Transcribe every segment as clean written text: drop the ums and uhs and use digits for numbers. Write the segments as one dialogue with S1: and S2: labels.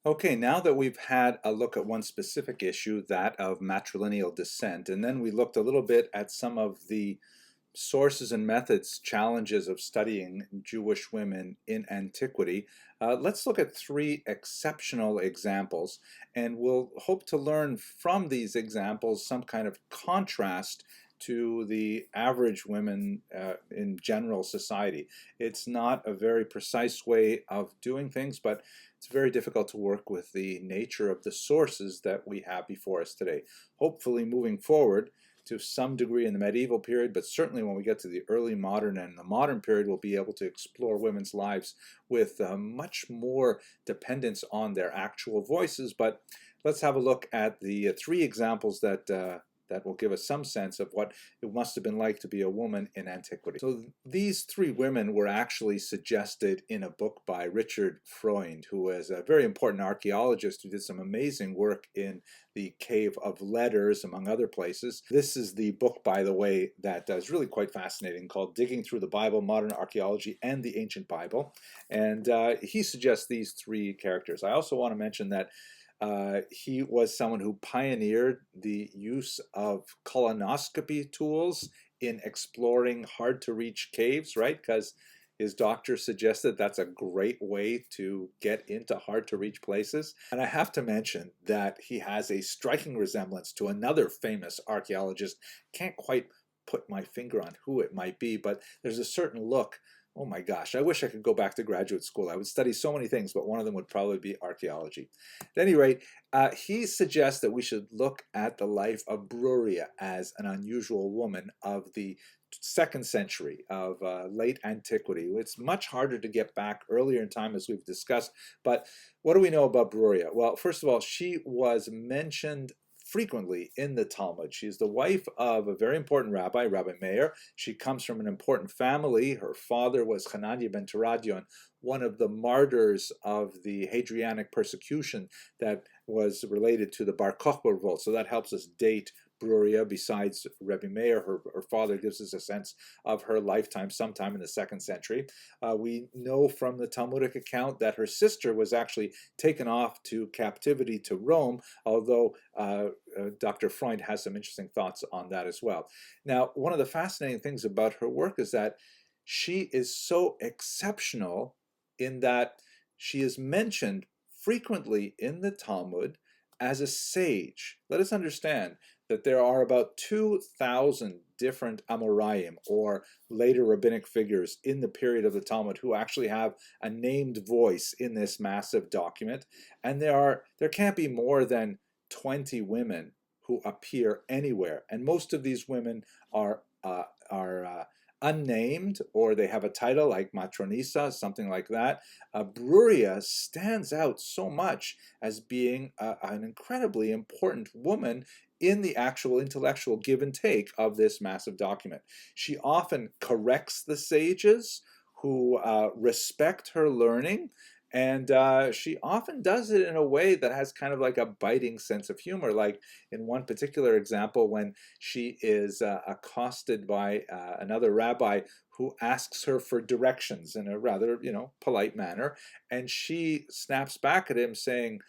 S1: Okay, now that we've had a look at one specific issue, that of matrilineal descent, and then we looked a little bit at some of the sources and methods, challenges of studying Jewish women in antiquity, let's look at three exceptional examples, and we'll hope to learn from these examples some kind of contrast to the average women in general society. It's not a very precise way of doing things, but it's very difficult to work with the nature of the sources that we have before us today. Hopefully, moving forward, to some degree in the medieval period, but certainly when we get to the early modern and the modern period, we'll be able to explore women's lives with much more dependence on their actual voices. But let's have a look at the three examples that will give us some sense of what it must have been like to be a woman in antiquity. So these three women were actually suggested in a book by Richard Freund, who was a very important archaeologist who did some amazing work in the Cave of Letters, among other places. This is the book, by the way, that is really quite fascinating, called Digging Through the Bible, Modern Archaeology and the Ancient Bible. And he suggests these three characters. I also want to mention that he was someone who pioneered the use of colonoscopy tools in exploring hard-to-reach caves, right? Because his doctor suggested that's a great way to get into hard-to-reach places. And I have to mention that he has a striking resemblance to another famous archaeologist. Can't quite put my finger on who it might be, but there's a certain look. Oh my gosh, I wish I could go back to graduate school. I would study so many things, but one of them would probably be archaeology. At any rate, he suggests that we should look at the life of Bruriah as an unusual woman of the 2nd century of late antiquity. It's much harder to get back earlier in time, as we've discussed, but what do we know about Bruriah? Well, first of all, she was mentioned frequently in the Talmud. She's the wife of a very important rabbi, Rabbi Meir. She comes from an important family. Her father was Hananiah ben Teradion, one of the martyrs of the Hadrianic persecution that was related to the Bar Kochba revolt. So that helps us date Bruriah. Besides Rabbi Meir, her father gives us a sense of her lifetime sometime in the 2nd century. We know from the Talmudic account that her sister was actually taken off to captivity to Rome, although Dr. Freund has some interesting thoughts on that as well. Now, one of the fascinating things about her work is that she is so exceptional in that she is mentioned frequently in the Talmud as a sage. Let us understand that there are about 2,000 different Amoraim, or later rabbinic figures in the period of the Talmud, who actually have a named voice in this massive document. And there can't be more than 20 women who appear anywhere. And most of these women are unnamed, or they have a title like Matronisa, something like that. Bruriah stands out so much as being an incredibly important woman in the actual intellectual give and take of this massive document. She often corrects the sages who respect her learning, and she often does it in a way that has kind of like a biting sense of humor. Like in one particular example, when she is accosted by another rabbi who asks her for directions in a rather, polite manner, and she snaps back at him saying,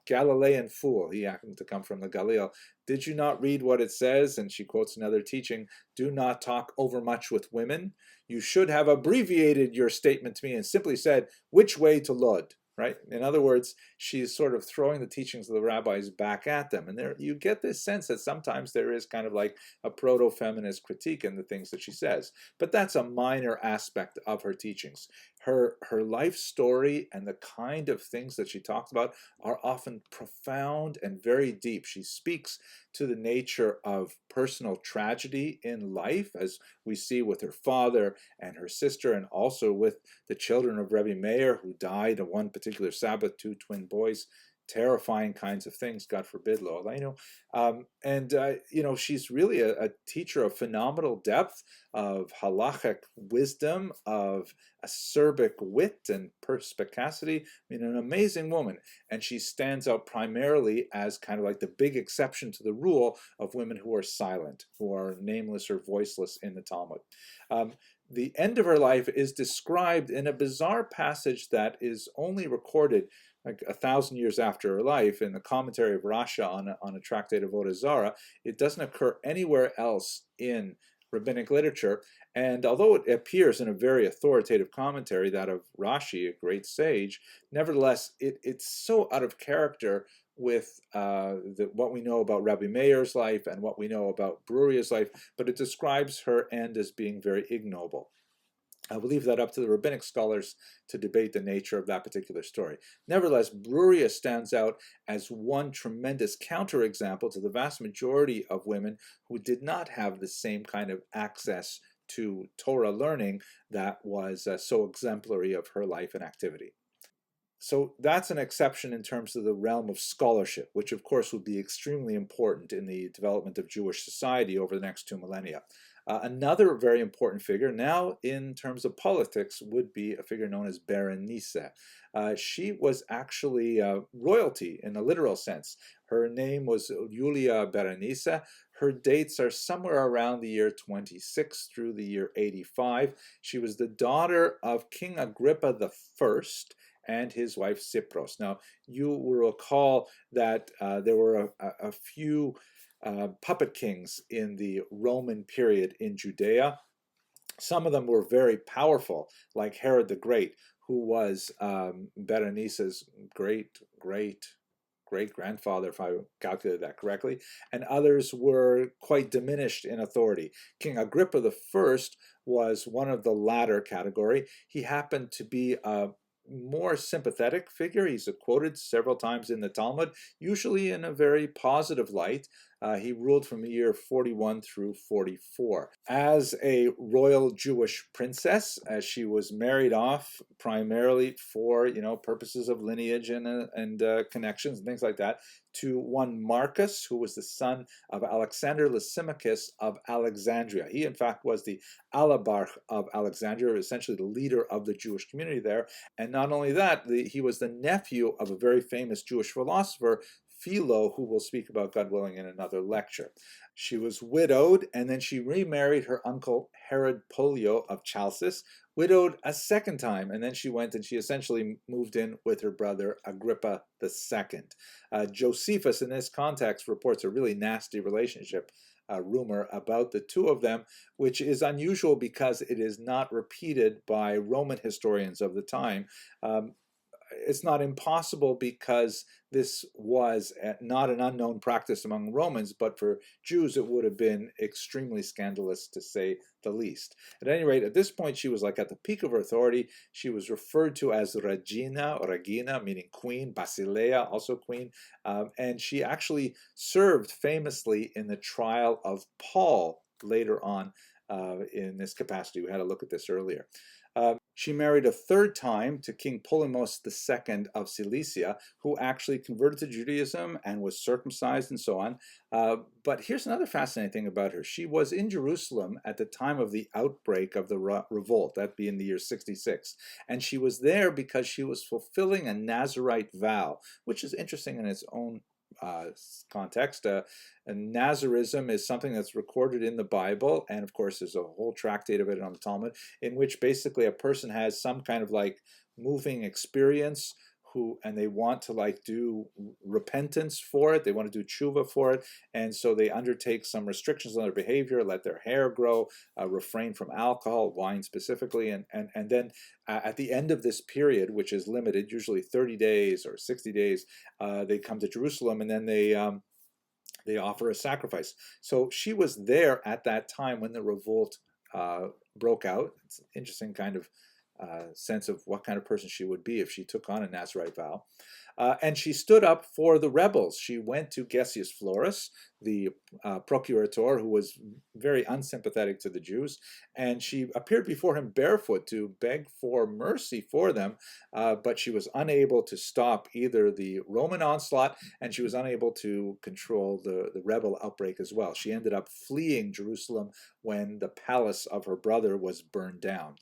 S1: Galilean fool. He happened to come from the Galil. Did you not read what it says? And she quotes another teaching, do not talk overmuch with women. You should have abbreviated your statement to me and simply said, which way to Lod, right? In other words, she's sort of throwing the teachings of the rabbis back at them. And there you get this sense that sometimes there is kind of like a proto-feminist critique in the things that she says. But that's a minor aspect of her teachings. Her life story and the kind of things that she talks about are often profound and very deep. She speaks to the nature of personal tragedy in life, as we see with her father and her sister, and also with the children of Rebbe Meir, who died on one particular Sabbath, 2 twin boys. Terrifying kinds of things, God forbid, lo aleinu. She's really a teacher of phenomenal depth, of halachic wisdom, of acerbic wit and perspicacity. An amazing woman. And she stands out primarily as kind of like the big exception to the rule of women who are silent, who are nameless or voiceless in the Talmud. The end of her life is described in a bizarre passage that is only recorded like 1,000 years after her life in the commentary of Rasha on a tractate of Avodah Zarah. It doesn't occur anywhere else in rabbinic literature, and although it appears in a very authoritative commentary, that of Rashi, a great sage, nevertheless, it's so out of character with what we know about Rabbi Meir's life and what we know about Bruriah's life, but it describes her end as being very ignoble. I will leave that up to the rabbinic scholars to debate the nature of that particular story. Nevertheless, Bruriah stands out as one tremendous counterexample to the vast majority of women who did not have the same kind of access to Torah learning that was so exemplary of her life and activity. So that's an exception in terms of the realm of scholarship, which of course would be extremely important in the development of Jewish society over the next 2 millennia. Another very important figure, now in terms of politics, would be a figure known as Berenice. She was actually royalty in a literal sense. Her name was Julia Berenice. Her dates are somewhere around the year 26 through the year 85. She was the daughter of King Agrippa I and his wife Cypros. Now, you will recall that there were a few puppet kings in the Roman period in Judea. Some of them were very powerful, like Herod the Great, who was Berenice's great-grandfather, if I calculated that correctly, and others were quite diminished in authority. King Agrippa I was one of the latter category. He happened to be a more sympathetic figure. He's quoted several times in the Talmud, usually in a very positive light. He ruled from the year 41 through 44. As a royal Jewish princess, as she was married off primarily for purposes of lineage and connections and things like that, to one Marcus, who was the son of Alexander Lysimachus of Alexandria. He, in fact, was the Alabarch of Alexandria, essentially the leader of the Jewish community there. And not only that, he was the nephew of a very famous Jewish philosopher, Philo, who we'll speak about, God willing, in another lecture. She was widowed, and then she remarried her uncle Herod Polio of Chalcis, widowed a second time, and then she went and she essentially moved in with her brother Agrippa II. Josephus, in this context, reports a really nasty relationship rumor about the two of them, which is unusual because it is not repeated by Roman historians of the time. It's not impossible because this was not an unknown practice among Romans, but for Jews it would have been extremely scandalous, to say the least. At any rate, at this point she was like at the peak of her authority. She was referred to as Regina, or Regina, meaning queen, Basileia, also queen, and she actually served famously in the trial of Paul later on in this capacity. We had a look at this earlier. She married a third time to King Polemos II of Cilicia, who actually converted to Judaism and was circumcised and so on. But here's another fascinating thing about her. She was in Jerusalem at the time of the outbreak of the revolt, that being the year 66. And she was there because she was fulfilling a Nazirite vow, which is interesting in its own context. And Nazarism is something that's recorded in the Bible, and of course there's a whole tractate of it on the Talmud, in which basically a person has some kind of like moving experience and they want to like do repentance for it, they want to do tshuva for it, and so they undertake some restrictions on their behavior, let their hair grow, refrain from alcohol, wine specifically, and then at the end of this period, which is limited, usually 30 days or 60 days, they come to Jerusalem, and then they offer a sacrifice. So she was there at that time when the revolt broke out. It's an interesting kind of sense of what kind of person she would be if she took on a Nazirite vow. And she stood up for the rebels. She went to Gessius Florus, the procurator, who was very unsympathetic to the Jews, and she appeared before him barefoot to beg for mercy for them, but she was unable to stop either the Roman onslaught, and she was unable to control the rebel outbreak as well. She ended up fleeing Jerusalem when the palace of her brother was burned down.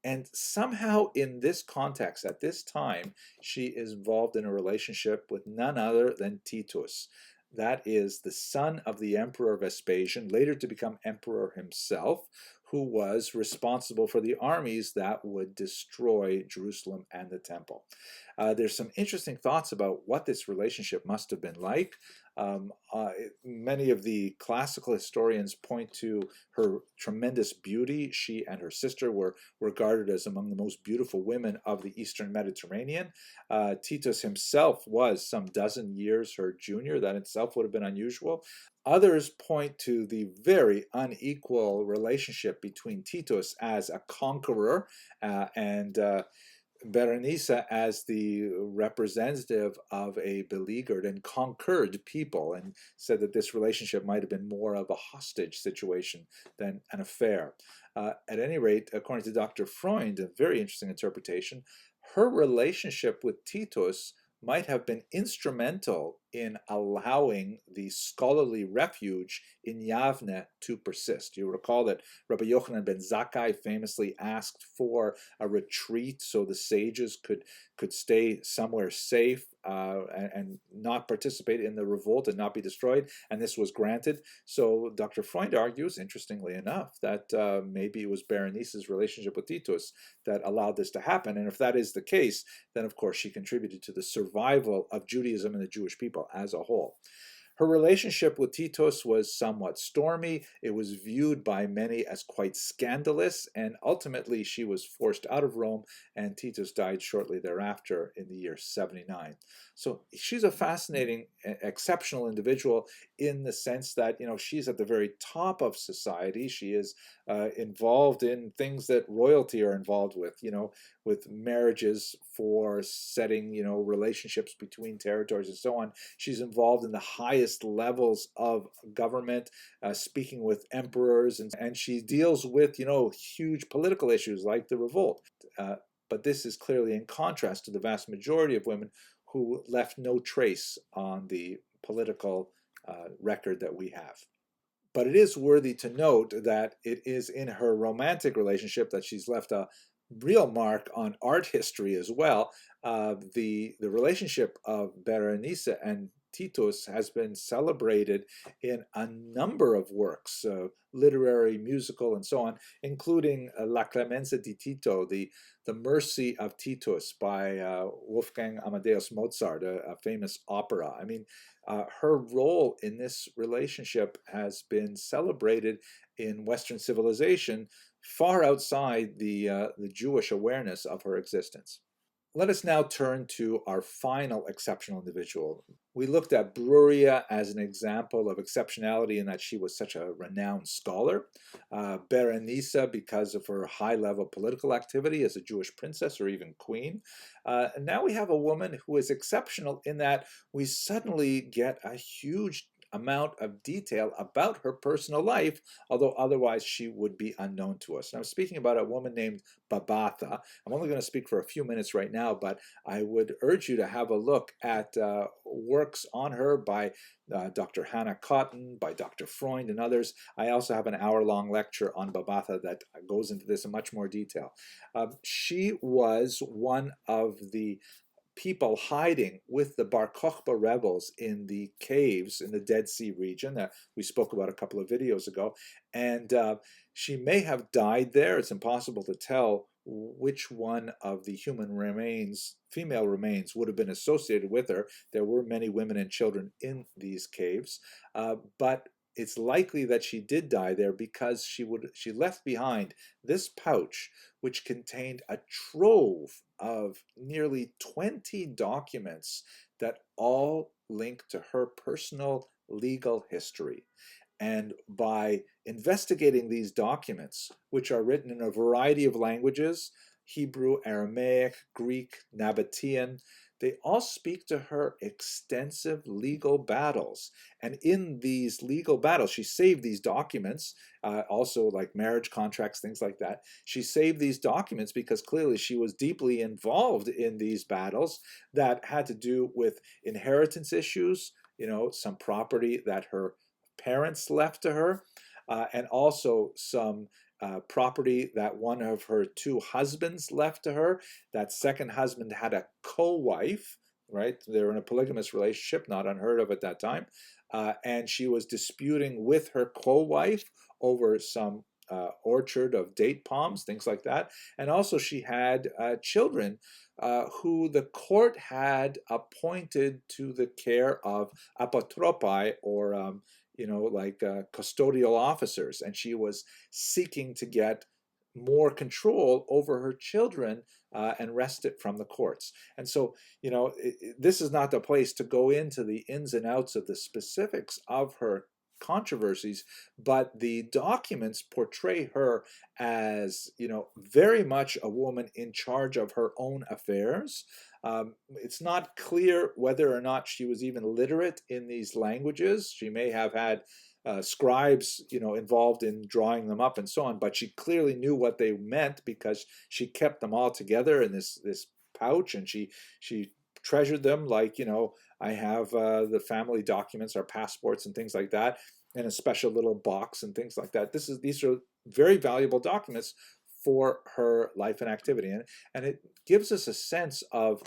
S1: And somehow in this context, at this time, she is involved in a relationship with none other than Titus. That is the son of the Emperor Vespasian, later to become emperor himself, who was responsible for the armies that would destroy Jerusalem and the temple. There's some interesting thoughts about what this relationship must have been like. Um, uh, Many of the classical historians point to her tremendous beauty. She and her sister were regarded as among the most beautiful women of the Eastern Mediterranean. Titus himself was some dozen years her junior. That itself would have been unusual. Others point to the very unequal relationship between Titus as a conqueror and Berenice as the representative of a beleaguered and conquered people, and said that this relationship might have been more of a hostage situation than an affair. At any rate, according to Dr. Freund, a very interesting interpretation, her relationship with Titus might have been instrumental in allowing the scholarly refuge in Yavne to persist. You recall that Rabbi Yochanan ben Zakkai famously asked for a retreat so the sages could stay somewhere safe and not participate in the revolt and not be destroyed, and this was granted. So Dr. Freund argues, interestingly enough, that maybe it was Berenice's relationship with Titus that allowed this to happen, and if that is the case, then of course she contributed to the survival of Judaism and the Jewish people as a whole. Her relationship with Titus was somewhat stormy. It was viewed by many as quite scandalous, and ultimately she was forced out of Rome, and Titus died shortly thereafter in the year 79. So she's a fascinating, exceptional individual in the sense that, she's at the very top of society. She is involved in things that royalty are involved with marriages for setting, relationships between territories and so on. She's involved in the highest levels of government, speaking with emperors, and she deals with, huge political issues like the revolt. But this is clearly in contrast to the vast majority of women who left no trace on the political record that we have. But it is worthy to note that it is in her romantic relationship that she's left a real mark on art history as well. The relationship of Berenice and Titus has been celebrated in a number of works, literary, musical, and so on, including La Clemenza di Tito, the Mercy of Titus by Wolfgang Amadeus Mozart, a famous opera. I mean, her role in this relationship has been celebrated in Western civilization far outside the Jewish awareness of her existence. Let us now turn to our final exceptional individual. We looked at Bruriah as an example of exceptionality in that she was such a renowned scholar. Berenice, because of her high-level political activity as a Jewish princess or even queen. And now we have a woman who is exceptional in that we suddenly get a huge amount of detail about her personal life, although otherwise she would be unknown to us. And I'm speaking about a woman named Babatha. I'm only going to speak for a few minutes right now, but I would urge you to have a look at works on her by Dr. Hannah Cotton, by Dr. Freund, and others. I also have an hour-long lecture on Babatha that goes into this in much more detail. She was one of the people hiding with the Bar Kochba rebels in the caves in the Dead Sea region that we spoke about a couple of videos ago. And she may have died there. It's impossible to tell which one of the human remains, female remains, would have been associated with her. There were many women and children in these caves, but it's likely that she did die there because she left behind this pouch, which contained a trove of nearly 20 documents that all link to her personal legal history. And by investigating these documents, which are written in a variety of languages, Hebrew, Aramaic, Greek, Nabatean, they all speak to her extensive legal battles. And in these legal battles, she saved these documents, also like marriage contracts, things like that. She saved these documents because clearly she was deeply involved in these battles that had to do with inheritance issues, some property that her parents left to her, and also some property that one of her two husbands left to her. That second husband had a co-wife, right? They were in a polygamous relationship, not unheard of at that time. And she was disputing with her co-wife over some orchard of date palms, things like that. And also she had children who the court had appointed to the care of apotropai, or like custodial officers, and she was seeking to get more control over her children and wrest it from the courts. And so, this is not the place to go into the ins and outs of the specifics of her controversies, but the documents portray her as, very much a woman in charge of her own affairs. It's not clear whether or not she was even literate in these languages. She may have had scribes, involved in drawing them up and so on, but she clearly knew what they meant because she kept them all together in this pouch, and she treasured them like, I have the family documents, our passports and things like that, in a special little box and things like that. These are very valuable documents for her life and activity, and it gives us a sense of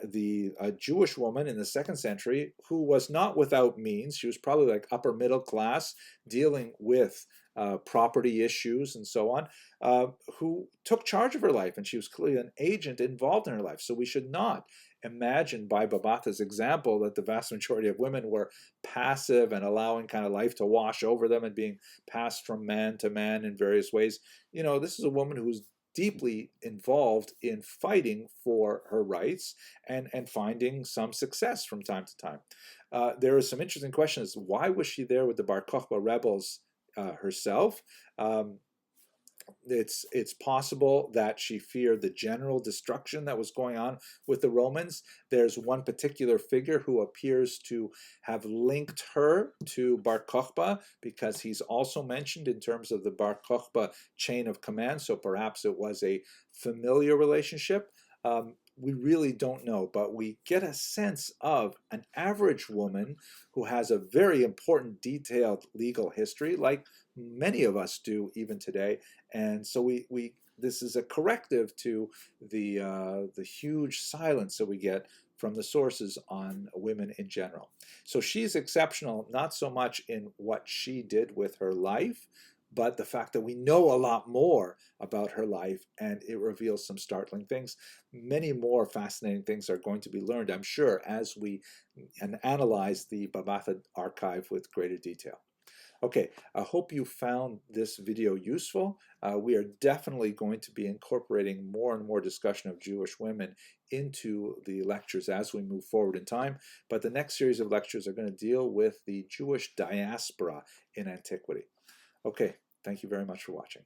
S1: the Jewish woman in the 2nd century who was not without means. She was probably like upper middle class, dealing with property issues and so on, who took charge of her life, and she was clearly an agent involved in her life. So we should not imagine, by Babatha's example, that the vast majority of women were passive and allowing kind of life to wash over them and being passed from man to man in various ways. This is a woman who's deeply involved in fighting for her rights and finding some success from time to time. There are some interesting questions. Why was she there with the Bar Kochba rebels herself? It's possible that she feared the general destruction that was going on with the Romans. There's one particular figure who appears to have linked her to Bar Kochba, because he's also mentioned in terms of the Bar Kochba chain of command, so perhaps it was a familiar relationship. We really don't know, but we get a sense of an average woman who has a very important, detailed legal history, like many of us do even today. And so this is a corrective to the huge silence that we get from the sources on women in general. So she's exceptional, not so much in what she did with her life, but the fact that we know a lot more about her life, and it reveals some startling things. Many more fascinating things are going to be learned, I'm sure, as we analyze the Babatha archive with greater detail. Okay, I hope you found this video useful. We are definitely going to be incorporating more and more discussion of Jewish women into the lectures as we move forward in time, but the next series of lectures are going to deal with the Jewish diaspora in antiquity. Okay, thank you very much for watching.